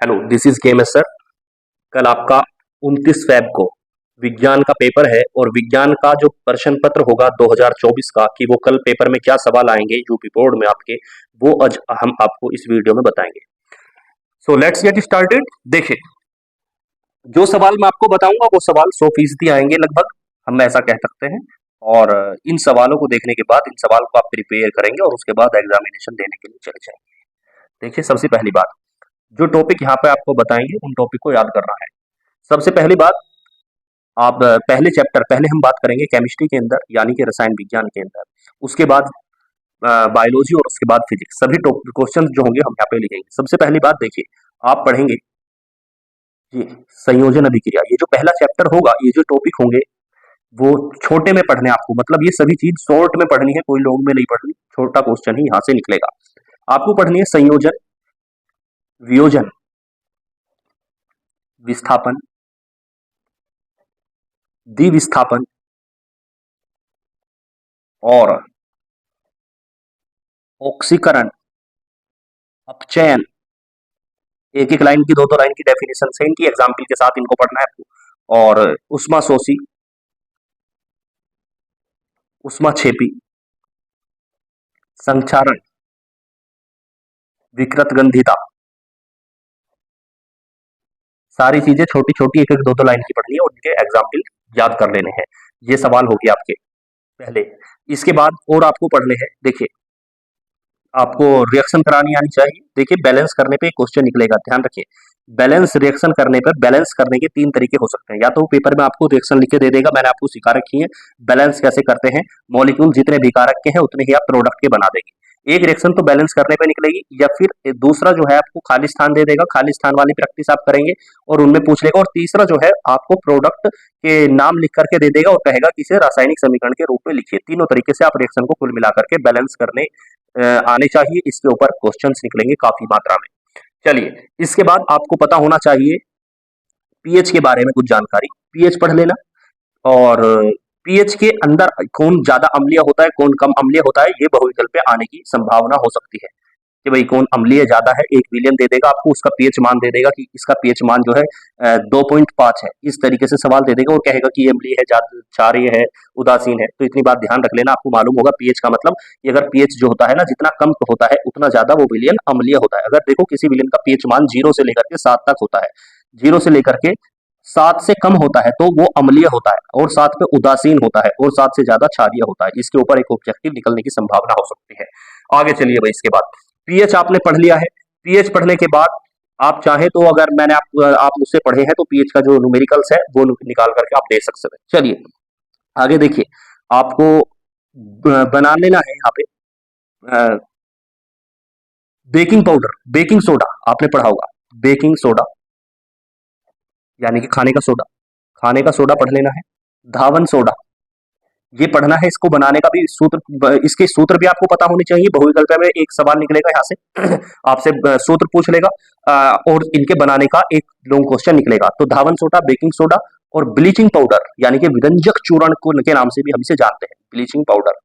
Hello, this is के M S sir. कल आपका 29 फेब को विज्ञान का पेपर है और विज्ञान का जो प्रश्न पत्र होगा 2024 का कि वो कल पेपर में क्या सवाल आएंगे यूपी बोर्ड में आपके, वो आज हम आपको इस वीडियो में बताएंगे। So let's get started. देखिए, जो सवाल मैं आपको बताऊंगा वो सवाल 100% आएंगे लगभग, हम ऐसा कह सकते हैं। और इन सवालों को देखने के बाद इन सवाल को आप प्रिपेयर करेंगे और उसके बाद एग्जामिनेशन देने के लिए चले जाएंगे। देखिए, सबसे पहली बात, जो टॉपिक यहाँ पे आपको बताएंगे उन टॉपिक को याद करना है। सबसे पहली बात, आप पहले हम बात करेंगे केमिस्ट्री के अंदर यानी कि रसायन विज्ञान के अंदर, उसके बाद बायोलॉजी और उसके बाद फिजिक्स। सभी क्वेश्चन जो होंगे हम यहाँ पे लिखेंगे। सबसे पहली बात देखिए, आप पढ़ेंगे ये संयोजन अभिक्रिया। ये जो पहला चैप्टर होगा, ये जो टॉपिक होंगे वो छोटे में पढ़ने आपको, मतलब ये सभी चीज शॉर्ट में पढ़नी है, कोई लॉन्ग में नहीं पढ़नी। छोटा क्वेश्चन ही यहाँ से निकलेगा। आपको पढ़नी है संयोजन, वियोजन, विस्थापन, द्विविस्थापन और ऑक्सीकरण, अपचयन। एक एक लाइन की, दो दो लाइन की डेफिनेशन से इनकी एग्जाम्पल के साथ इनको पढ़ना है आपको। और उष्माशोषी, उष्माक्षेपी, संक्षारण, विकृतगंधिता, सारी चीजें छोटी छोटी एक एक दो दो लाइन की पढ़नी है और उनके एग्जाम्पल याद कर लेने हैं। ये सवाल हो गया आपके पहले। इसके बाद और आपको पढ़ने हैं, देखिए आपको रिएक्शन करानी आनी चाहिए। देखिए, बैलेंस करने पे क्वेश्चन निकलेगा, ध्यान रखिए। बैलेंस रिएक्शन करने पर बैलेंस करने के 3 तरीके हो सकते हैं। या तो पेपर में आपको रिएक्शन लिख के दे देगा, मैंने आपको सिखा रखी है बैलेंस कैसे करते हैं। मॉलिक्यूल जितने भिकारक के हैं उतने ही आप प्रोडक्ट के बना देंगे। एक रिएक्शन तो बैलेंस करने पे निकलेगी, या फिर दूसरा जो है आपको खाली स्थान दे देगा, खाली स्थान वाली प्रैक्टिस आप करेंगे और उनमें पूछ लेगा। और तीसरा जो है आपको प्रोडक्ट के नाम लिख करके दे देगा और कहेगा कि इसे रासायनिक समीकरण के रूप में लिखिए। तीनों तरीके से आप रिएक्शन को कुल मिलाकर के बैलेंस करने आने चाहिए। इसके ऊपर क्वेश्चंस निकलेंगे काफी मात्रा में। चलिए, इसके बाद आपको पता होना चाहिए पीएच के बारे में कुछ जानकारी। पीएच पढ़ लेना। और पीएच के अंदर कौन ज्यादा अम्लीय होता है, कौन कम अम्लीय होता है, ये बहुविकल्प पे आने की संभावना हो सकती है कि भाई कौन अम्लीय ज्यादा है। एक विलियन दे देगा आपको, उसका पीएच मान दे देगा कि इसका पीएच मान जो है 2.5 है। इस तरीके से सवाल दे देगा और कहेगा कि ये अम्लीय है, ज्यादा क्षारीय है, उदासीन है। तो इतनी बात ध्यान रख लेना। आपको मालूम होगा पीएच का मतलब, ये अगर पीएच जो होता है ना, जितना कम होता है उतना ज्यादा वो विलियन अम्लीय होता है। अगर देखो किसी विलियन का पीएच मान 0 से लेकर के 7 तक होता है, 0 से लेकर के 7 से कम होता है तो वो अम्लीय होता है, और 7 पे उदासीन होता है, और 7 से ज्यादा क्षारीय होता है। इसके ऊपर एक ऑब्जेक्टिव निकलने की संभावना हो सकती है। आगे चलिए भाई, इसके बाद पीएच आपने पढ़ लिया है। पीएच पढ़ने के बाद आप चाहे तो, अगर मैंने आप मुझसे पढ़े हैं तो पीएच का जो न्यूमेरिकल्स है वो निकाल करके आप दे सकते हैं। चलिए आगे देखिए, आपको बना लेना है यहाँ पे बेकिंग पाउडर, बेकिंग सोडा आपने पढ़ा होगा। बेकिंग सोडा यानी कि खाने का सोडा, खाने का सोडा पढ़ लेना है। धावन सोडा, ये पढ़ना है। इसको बनाने का भी सूत्र, इसके सूत्र भी आपको पता होने चाहिए। बहुविकल्प में एक सवाल निकलेगा यहाँ से आपसे सूत्र पूछ लेगा और इनके बनाने का एक लॉन्ग क्वेश्चन निकलेगा। तो धावन सोडा, बेकिंग सोडा और ब्लीचिंग पाउडर यानी कि विरंजक चूर्ण को के नाम से भी हम इसे जानते हैं, ब्लीचिंग पाउडर।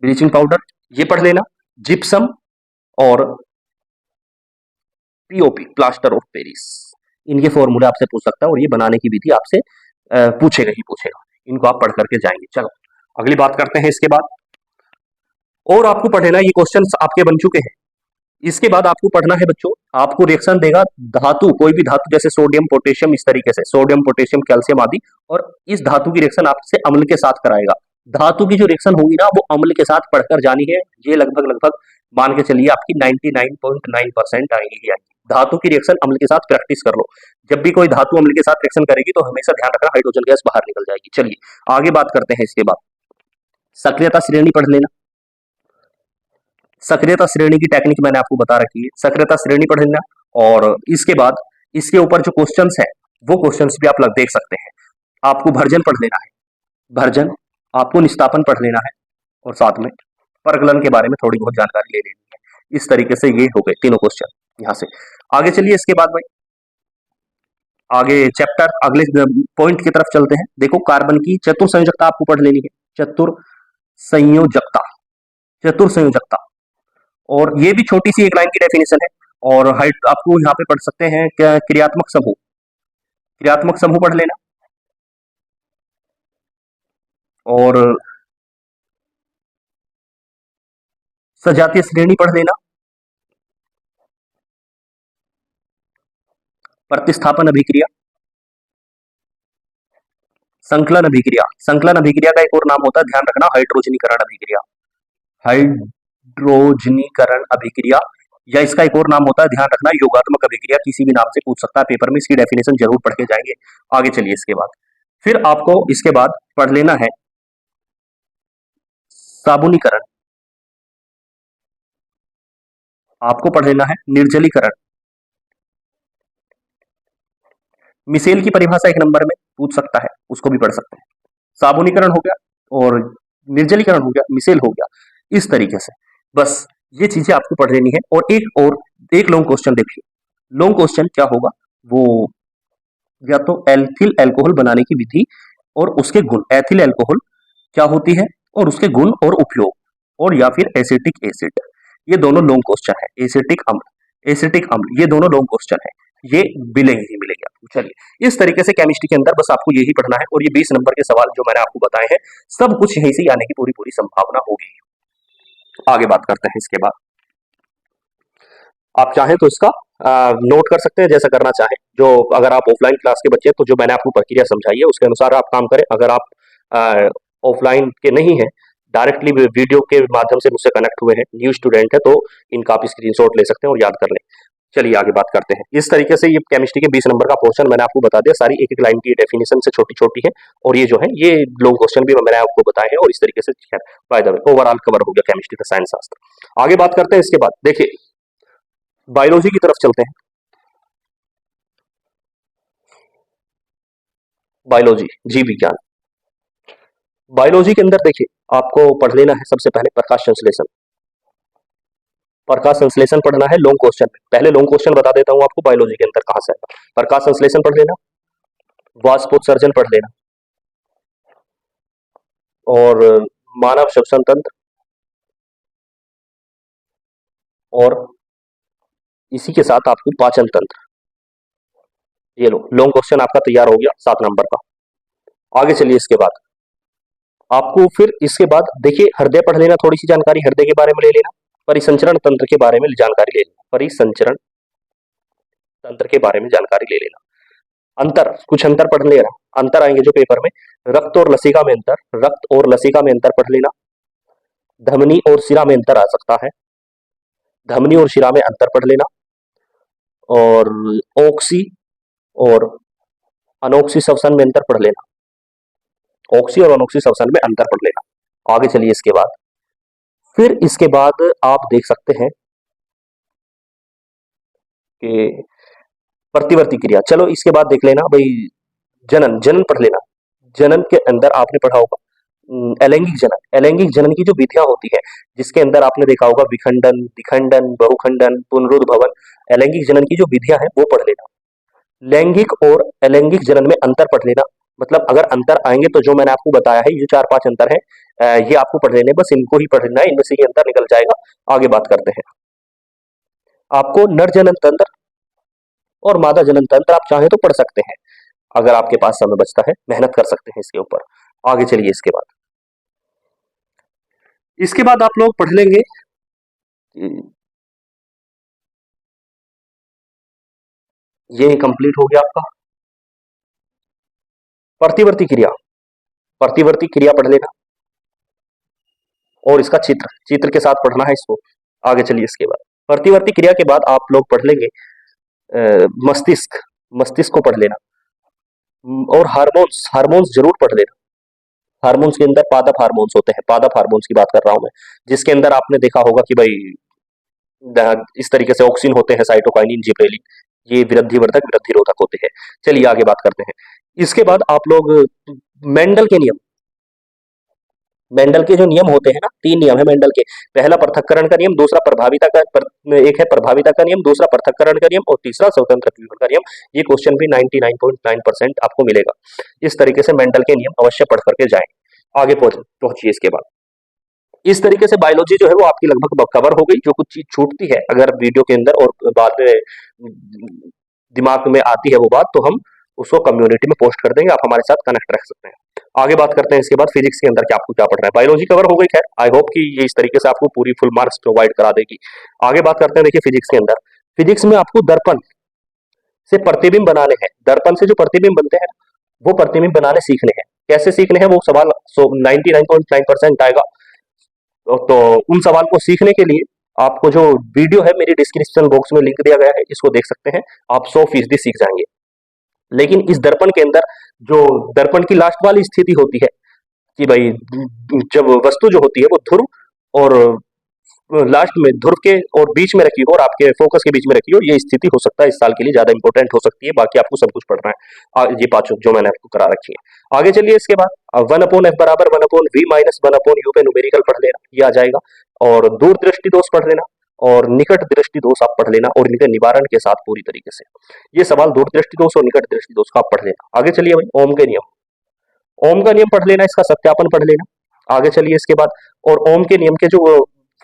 ब्लीचिंग पाउडर ये पढ़ लेना। जिप्सम और पीओपी, प्लास्टर ऑफ पेरिस, इनके फॉर्मूले आपसे पूछ सकता है और ये बनाने की विधि आपसे पूछेगा ही पूछेगा। इनको आप पढ़ करके जाएंगे। चलो अगली बात करते हैं इसके बाद। और आपको पढ़ना, ये क्वेश्चंस आपके बन चुके हैं। इसके बाद आपको पढ़ना है बच्चों, आपको रिएक्शन देगा धातु, कोई भी धातु, जैसे सोडियम पोटेशियम, इस तरीके से सोडियम पोटेशियम कैल्शियम आदि, और इस धातु की रिएक्शन आपसे अम्ल के साथ कराएगा। धातु की जो रिएक्शन होगी ना वो अम्ल के साथ पढ़कर जानी है। ये लगभग लगभग मान के चलिए आपकी 99.9% आएगी ही आएगी। धातु की रिएक्शन अम्ल के साथ प्रैक्टिस कर लो। जब भी कोई धातु अम्ल के साथ रिएक्शन करेगी तो हमेशा ध्यान रखना हाइड्रोजन गैस बाहर निकल जाएगी। चलिए आगे बात करते हैं। इसके बाद सक्रियता श्रेणी पढ़ लेना। सक्रियता श्रेणी की टेक्निक मैंने आपको बता रखी है, सक्रियता श्रेणी पढ़ लेना। और इसके बाद इसके ऊपर जो क्वेश्चंस है वो क्वेश्चंस भी आप लोग देख सकते हैं। आपको भर्जन पढ़ लेना है, भर्जन, आपको निस्तापन पढ़ लेना है, और साथ में परगलन के बारे में थोड़ी बहुत जानकारी ले लेनी है। इस तरीके से ये हो गए तीनों क्वेश्चन यहाँ से। आगे चलिए, इसके बाद भाई आगे चैप्टर अगले पॉइंट की तरफ चलते हैं। देखो, कार्बन की चतुर संयोजकता आपको पढ़ लेनी है। चतुर संयोजकता, चतुर संयोजकता, और ये भी छोटी सी एक लाइन की डेफिनेशन है। और हाइट आपको यहाँ पे पढ़ सकते हैं क्रियात्मक समूह, क्रियात्मक समूह पढ़ लेना। और सजातीय श्रेणी पढ़ लेना। प्रतिस्थापन अभिक्रिया, संकलन अभिक्रिया, संकलन अभिक्रिया का एक और नाम होता है, ध्यान रखना, हाइड्रोजनीकरण अभिक्रिया, हाइड्रोजनीकरण अभिक्रिया, या इसका एक और नाम होता है, ध्यान रखना, योगात्मक अभिक्रिया। किसी भी नाम से पूछ सकता है पेपर में, इसकी डेफिनेशन जरूर पढ़ के जाएंगे। आगे चलिए इसके बाद, फिर आपको इसके बाद पढ़ लेना है साबुनीकरण, आपको पढ़ लेना है निर्जलीकरण। मिसेल की परिभाषा एक नंबर में पूछ सकता है, उसको भी पढ़ सकते हैं। साबुनीकरण हो गया और निर्जलीकरण हो गया, मिसेल हो गया, इस तरीके से बस ये चीजें आपको पढ़ लेनी है। और एक लॉन्ग क्वेश्चन देखिए, लॉन्ग क्वेश्चन क्या होगा, वो या तो एल्थिल अल्कोहल बनाने की विधि और उसके गुण, एथिल अल्कोहल क्या होती है और उसके गुण और उपयोग, और या फिर एसिटिक एसिड, ये दोनों लॉन्ग क्वेश्चन है। एसिटिक अम्ल, एसिटिक अम्ल, ये दोनों लॉन्ग क्वेश्चन है, ये मिलेंगे ही मिलेंगे आपको। चलिए इस तरीके से केमिस्ट्री के अंदर बस आपको यही पढ़ना है, और ये 20 नंबर के सवाल जो मैंने आपको बताए हैं, सब कुछ यहीं से आने की पूरी पूरी संभावना होगी। आगे बात करते हैं इसके बाद, आप चाहें तो इसका नोट कर सकते हैं, जैसा करना चाहें। जो अगर आप ऑफलाइन क्लास के बच्चे हैं तो जो मैंने आपको प्रक्रिया समझाई है उसके अनुसार आप काम करें। अगर आप ऑफलाइन के नहीं हैं, डायरेक्टली वीडियो के माध्यम से मुझसे कनेक्ट हुए हैं, न्यू स्टूडेंट है, तो इनका आप स्क्रीनशॉट ले सकते हैं और याद कर लें। चलिए आगे बात करते हैं। इस तरीके से ये केमिस्ट्री के 20 नंबर का पोर्शन मैंने आपको बता दिया, सारी एक एक लाइन की डेफिनेशन से छोटी छोटी है, और ये जो है ये लॉन्ग क्वेश्चन भी मैंने आपको बताए हैं, और इस तरीके से by the way overall cover हो गया केमिस्ट्री का साइंस शास्त्र। आगे बात करते हैं इसके बाद, देखिए बायोलॉजी की तरफ चलते हैं। बायोलॉजी, जीव विज्ञान, बायोलॉजी के अंदर देखिए आपको पढ़ लेना है सबसे पहले प्रकाश संश्लेषण। प्रकाश संश्लेषण पढ़ना है लॉन्ग क्वेश्चन में। पहले लॉन्ग क्वेश्चन बता देता हूं आपको बायोलॉजी के अंदर कहां से आएगा। प्रकाश संश्लेषण पढ़ लेना, वाष्पोत्सर्जन पढ़ लेना, और मानव श्वसन तंत्र, और इसी के साथ आपको पाचन तंत्र। ये लो लॉन्ग क्वेश्चन आपका तैयार हो गया 7 नंबर का। आगे चलिए इसके बाद आपको फिर इसके बाद देखिए हृदय पढ़ लेना, थोड़ी सी जानकारी हृदय के बारे में ले लेना, परिसंचरण तंत्र के बारे में जानकारी ले लेना, परिसंचरण तंत्र के बारे में जानकारी ले लेना। अंतर, कुछ अंतर पढ़ लेना, अंतर आएंगे जो पेपर में, रक्त और लसिका में अंतर, रक्त और लसिका में अंतर पढ़ लेना। धमनी और शिरा में अंतर आ सकता है, धमनी और शिरा में अंतर पढ़ लेना। और ऑक्सी और अनोक्सी श्वसन में अंतर पढ़ लेना, ऑक्सी और अनोक्सी श्वसन में अंतर पढ़ लेना। आगे चलिए इसके बाद, फिर इसके बाद आप देख सकते हैं कि प्रतिवर्ती क्रिया। चलो इसके बाद देख लेना भाई, जनन, जनन पढ़ लेना। जनन के अंदर आपने पढ़ा होगा अलैंगिक जनन, अलैंगिक जनन की जो विधियां होती है, जिसके अंदर आपने देखा होगा विखंडन, विखंडन, बहुखंडन, पुनरुद्भवन, अलैंगिक जनन की जो विधियां हैं वो पढ़ लेना। लैंगिक और अलैंगिक जनन में अंतर पढ़ लेना, मतलब अगर अंतर आएंगे तो जो मैंने आपको बताया है ये 4-5 अंतर है, ये आपको पढ़ लेने, बस इनको ही पढ़ लेना है, इनमें से ये अंतर निकल जाएगा। आगे बात करते हैं, आपको नर जनन तंत्र और मादा जनन तंत्र आप चाहें तो पढ़ सकते हैं, अगर आपके पास समय बचता है, मेहनत कर सकते हैं इसके ऊपर। आगे चलिए इसके बाद आप लोग पढ़ लेंगे ये कंप्लीट हो गया आपका प्रतिवर्ती क्रिया, प्रतिवर्ती क्रिया पढ़ लेना, और इसका चित्र, चित्र के साथ पढ़ना है इसको। आगे चलिए इसके बाद प्रतिवर्ती क्रिया के बाद आप लोग पढ़ लेंगे मस्तिष्क, मस्तिष्क को पढ़ लेना, और हार्मोन्स, हार्मोन्स जरूर पढ़ लेना। हार्मोन्स के अंदर पादप हार्मोन्स होते हैं, पादप हार्मोन्स की बात कर रहा हूं मैं, जिसके अंदर आपने देखा होगा कि भाई इस तरीके से ऑक्सिन होते हैं, साइटोकाइनिन, जिबरेलिन, ये वृद्धिवर्धक, वृद्धिरोधक होते हैं। चलिए आगे बात करते हैं। इसके बाद आप लोग मेंडल के नियम, मेंडल के जो नियम होते हैं ना, 3 नियम है मेंडल के। पहला पृथक्करण का नियम, दूसरा प्रभाविता का एक है प्रभाविता का नियम, दूसरा पृथक्करण का नियम, और तीसरा स्वतंत्र विभेदन का नियम। ये क्वेश्चन भी 99.9% आपको मिलेगा। इस तरीके से मेंडल के नियम अवश्य पढ़ करके जाएं। आगे पहुंचिए इसके बाद इस तरीके से बायोलॉजी जो है वो आपकी लगभग कवर हो गई। जो कुछ चीज छूटती है अगर वीडियो के अंदर और बाद में दिमाग में आती है वो बात, तो हम उसको कम्युनिटी में पोस्ट कर देंगे, आप हमारे साथ कनेक्ट रख सकते हैं। आगे बात करते हैं इसके बाद फिजिक्स के अंदर क्या आपको क्या पढ़ रहा है। बायोलॉजी कवर हो गई, खैर आई होप कि ये इस तरीके से आपको पूरी फुल मार्क्स प्रोवाइड करा देगी। आगे बात करते हैं, देखिए फिजिक्स के अंदर, फिजिक्स में आपको दर्पण से प्रतिबिंब बनाने हैं। दर्पण से जो प्रतिबिंब बनते हैं वो प्रतिबिंब बनाने सीखने हैं। कैसे सीखने हैं वो सवाल 99.9% आएगा। तो उन सवाल को सीखने के लिए आपको जो वीडियो है मेरी डिस्क्रिप्शन बॉक्स में लिंक दिया गया है, इसको देख सकते हैं, आप 100% सीख जाएंगे। लेकिन इस दर्पण के अंदर जो दर्पण की लास्ट वाली स्थिति होती है कि भाई जब वस्तु जो होती है वो ध्रुव और लास्ट में ध्रुव के और बीच में रखी हो और आपके फोकस के बीच में रखी हो, ये स्थिति हो सकता है इस साल के लिए ज्यादा इंपॉर्टेंट हो सकती है। बाकी आपको सब कुछ पढ़ना है, ये पांचों जो मैंने आपको करा रखी है। आगे चलिए, इसके बाद 1/f बराबर 1/v माइनस 1/u पे न्यूमेरिकल पढ़ लेना, ये आ जाएगा। और दूर दृष्टि दोष पढ़ लेना और निकट दृष्टि दोष आप पढ़ लेना और इनके निवारण के साथ पूरी तरीके से। ये सवाल दूर दृष्टि दोष और निकट दृष्टि दोष का आप पढ़ लेना। आगे चलिए भाई, ओम के नियम, ओम का नियम पढ़ लेना, इसका सत्यापन पढ़ लेना। आगे चलिए इसके बाद, और ओम के नियम के जो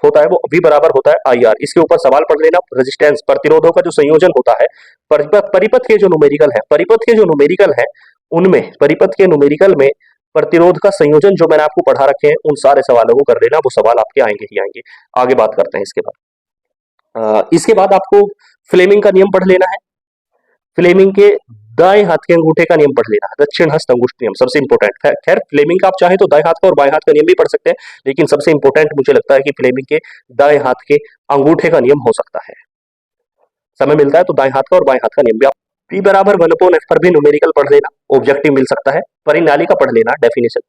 होता है वो V बराबर होता है IR, इसके ऊपर सवाल पढ़ लेना। रेजिस्टेंस प्रतिरोधों का जो संयोजन होता है, परिपथ के जो न्यूमेरिकल है, परिपथ के जो न्यूमेरिकल है उनमें, परिपथ के न्यूमेरिकल में प्रतिरोध का संयोजन जो मैंने आपको पढ़ा रखे हैं उन सारे सवालों को कर लेना, वो सवाल आपके आएंगे ही आएंगे। आगे बात करते हैं इसके बाद आपको फ्लेमिंग का नियम पढ़ लेना है। फ्लेमिंग के दाएं हाथ के अंगूठे का नियम पढ़ लेना है, दक्षिण हस्त अंगुष्ठ नियम, सबसे इंपॉर्टेंट है। खैर फ्लेमिंग का आप चाहे तो दाएं हाथ का और बाएं हाथ का नियम भी पढ़ सकते हैं, लेकिन सबसे इंपॉर्टेंट मुझे लगता है कि फ्लेमिंग के दाएं हाथ के अंगूठे का नियम हो सकता है। समय मिलता है तो दाएं हाथ का और बाएं हाथ का नियम भी आप P बराबर 1/f पर भी न्यूमेरिकल पढ़ लेना, ऑब्जेक्टिव मिल सकता है। परिनाली का पढ़ लेना, डेफिनेशन।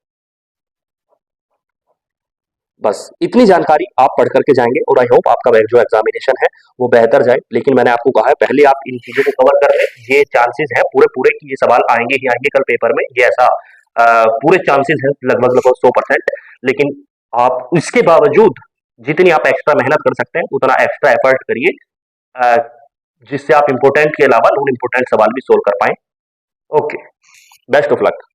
बस इतनी जानकारी आप पढ़ करके जाएंगे और आई होप आपका जो एग्जामिनेशन है वो बेहतर जाए। लेकिन मैंने आपको कहा है पहले आप इन चीजों को कवर कर लें, ये चांसेस है पूरे पूरे कि ये सवाल आएंगे ही आएंगे कल पेपर में, ये ऐसा पूरे चांसेस है लगभग 100%। लेकिन आप इसके बावजूद जितनी आप एक्स्ट्रा मेहनत कर सकते हैं उतना एक्स्ट्रा एफर्ट करिए, जिससे आप इंपोर्टेंट के अलावा नॉन इंपोर्टेंट सवाल भी सोल्व कर पाए। Okay, best of luck.